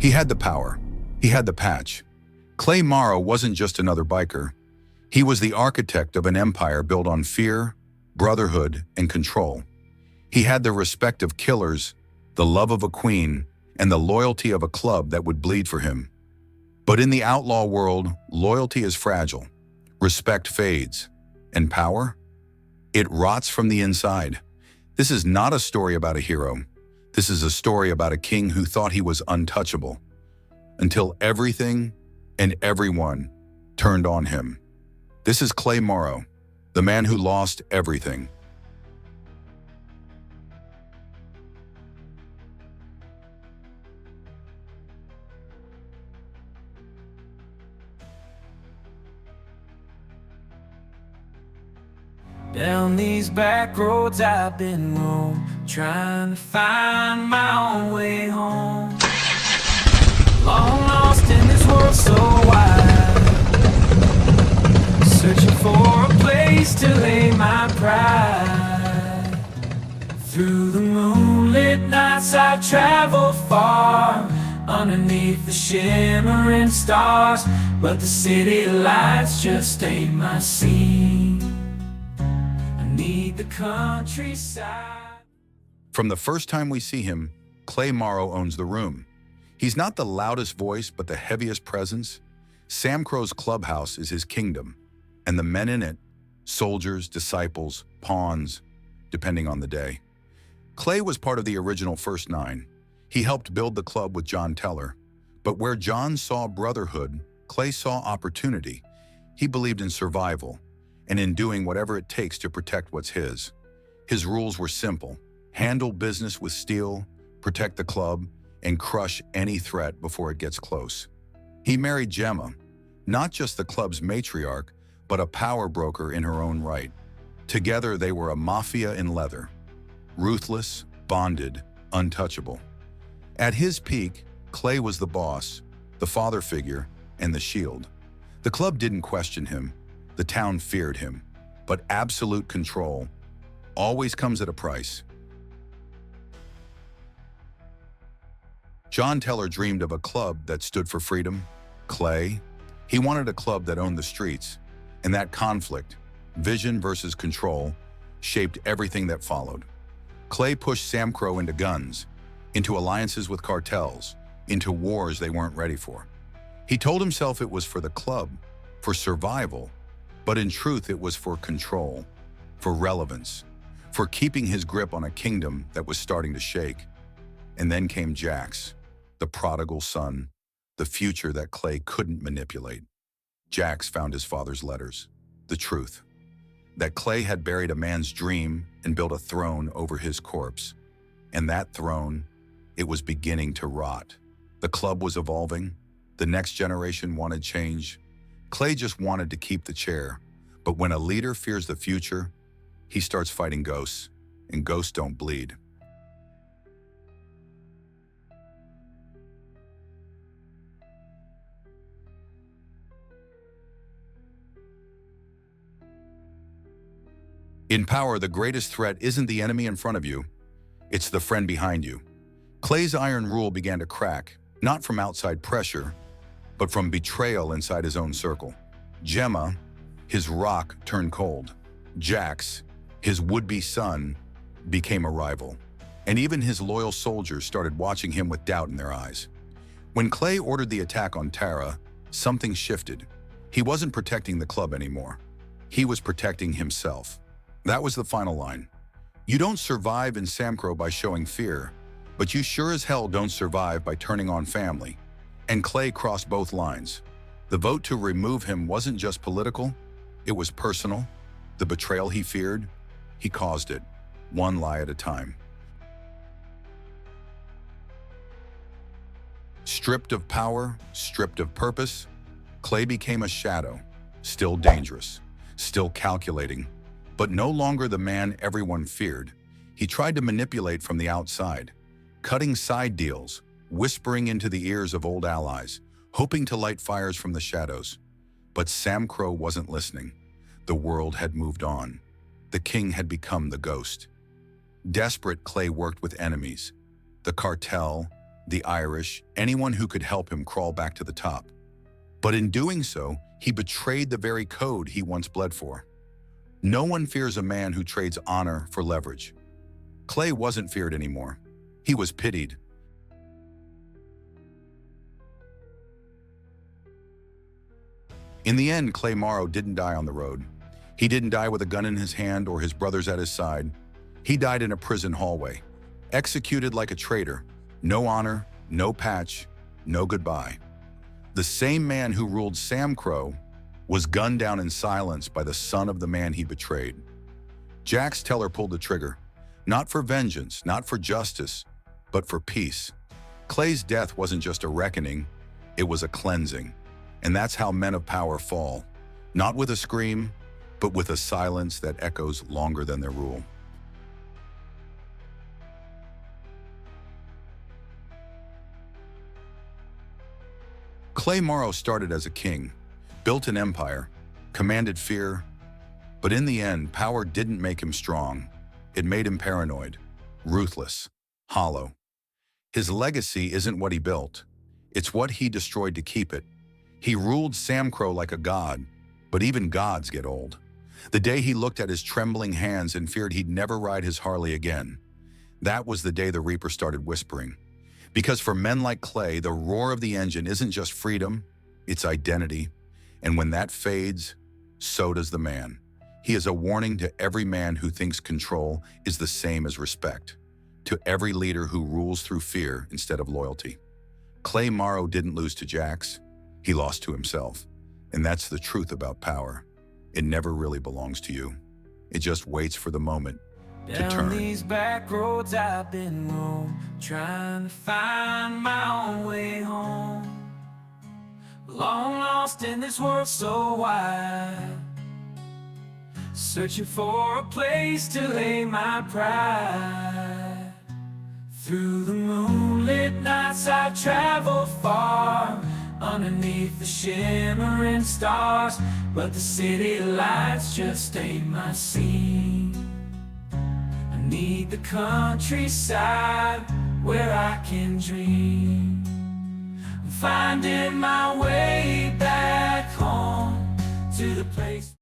He had the power. He had the patch. Clay Morrow wasn't just another biker. He was the architect of an empire built on fear, brotherhood, and control. He had the respect of killers, the love of a queen, and the loyalty of a club that would bleed for him. But in the outlaw world, loyalty is fragile. Respect fades. And power? It rots from the inside. This is not a story about a hero. This is a story about a king who thought he was untouchable, until everything and everyone turned on him. This is Clay Morrow, the man who lost everything. Down these back roads I've been roamed, trying to find my own way home. Long lost in this world so wide, searching for a place to lay my pride. Through the moonlit nights I travel far, underneath the shimmering stars, but the city lights just ain't my scene. Need the countryside. From the first time we see him, Clay Morrow owns the room. He's not the loudest voice, but the heaviest presence. SAMCRO's clubhouse is his kingdom, and the men in it, soldiers, disciples, pawns, depending on the day. Clay was part of the original First Nine. He helped build the club with John Teller. But where John saw brotherhood, Clay saw opportunity. He believed in survival, and in doing whatever it takes to protect what's his. His rules were simple: handle business with steel, protect the club, and crush any threat before it gets close. He married Gemma, not just the club's matriarch, but a power broker in her own right. Together they were a mafia in leather, ruthless, bonded, untouchable. At his peak, Clay was the boss, the father figure, and the shield. The club didn't question him. The town feared him, but absolute control always comes at a price. John Teller dreamed of a club that stood for freedom. Clay, he wanted a club that owned the streets, and that conflict, vision versus control, shaped everything that followed. Clay pushed SAMCRO into guns, into alliances with cartels, into wars they weren't ready for. He told himself it was for the club, for survival, but in truth, it was for control, for relevance, for keeping his grip on a kingdom that was starting to shake. And then came Jax, the prodigal son, the future that Clay couldn't manipulate. Jax found his father's letters, the truth, that Clay had buried a man's dream and built a throne over his corpse. And that throne, it was beginning to rot. The club was evolving. The next generation wanted change. Clay just wanted to keep the chair, but when a leader fears the future, he starts fighting ghosts, and ghosts don't bleed. In power, the greatest threat isn't the enemy in front of you, it's the friend behind you. Clay's iron rule began to crack, not from outside pressure, but from betrayal inside his own circle. Gemma, his rock, turned cold. Jax, his would-be son, became a rival. And even his loyal soldiers started watching him with doubt in their eyes. When Clay ordered the attack on Tara, something shifted. He wasn't protecting the club anymore. He was protecting himself. That was the final line. You don't survive in SAMCRO by showing fear, but you sure as hell don't survive by turning on family. And Clay crossed both lines. The vote to remove him wasn't just political, it was personal. The betrayal he feared, he caused it, one lie at a time. Stripped of power, stripped of purpose, Clay became a shadow, still dangerous, still calculating, but no longer the man everyone feared. He tried to manipulate from the outside, cutting side deals, whispering into the ears of old allies, hoping to light fires from the shadows. But SAMCRO wasn't listening. The world had moved on. The king had become the ghost. Desperate, Clay worked with enemies, the cartel, the Irish, anyone who could help him crawl back to the top. But in doing so, he betrayed the very code he once bled for. No one fears a man who trades honor for leverage. Clay wasn't feared anymore. He was pitied. In the end, Clay Morrow didn't die on the road. He didn't die with a gun in his hand or his brothers at his side. He died in a prison hallway, executed like a traitor. No honor, no patch, no goodbye. The same man who ruled SAMCRO was gunned down in silence by the son of the man he betrayed. Jax Teller pulled the trigger, not for vengeance, not for justice, but for peace. Clay's death wasn't just a reckoning, it was a cleansing. And that's how men of power fall, not with a scream, but with a silence that echoes longer than their rule. Clay Morrow started as a king, built an empire, commanded fear, but in the end, power didn't make him strong. It made him paranoid, ruthless, hollow. His legacy isn't what he built, it's what he destroyed to keep it. He ruled SAMCRO like a god, but even gods get old. The day he looked at his trembling hands and feared he'd never ride his Harley again, that was the day the Reaper started whispering. Because for men like Clay, the roar of the engine isn't just freedom, it's identity. And when that fades, so does the man. He is a warning to every man who thinks control is the same as respect, to every leader who rules through fear instead of loyalty. Clay Morrow didn't lose to Jax, he lost to himself. And that's the truth about power. It never really belongs to you. It just waits for the moment to Down turn. these back roads I've been roam, trying to find my own way home. Long lost in this world so wide, searching for a place to lay my pride. Through the moonlit nights I travel far, underneath the shimmering stars, but the city lights just ain't my scene. I need the countryside where I can dream. I'm finding my way back home to the place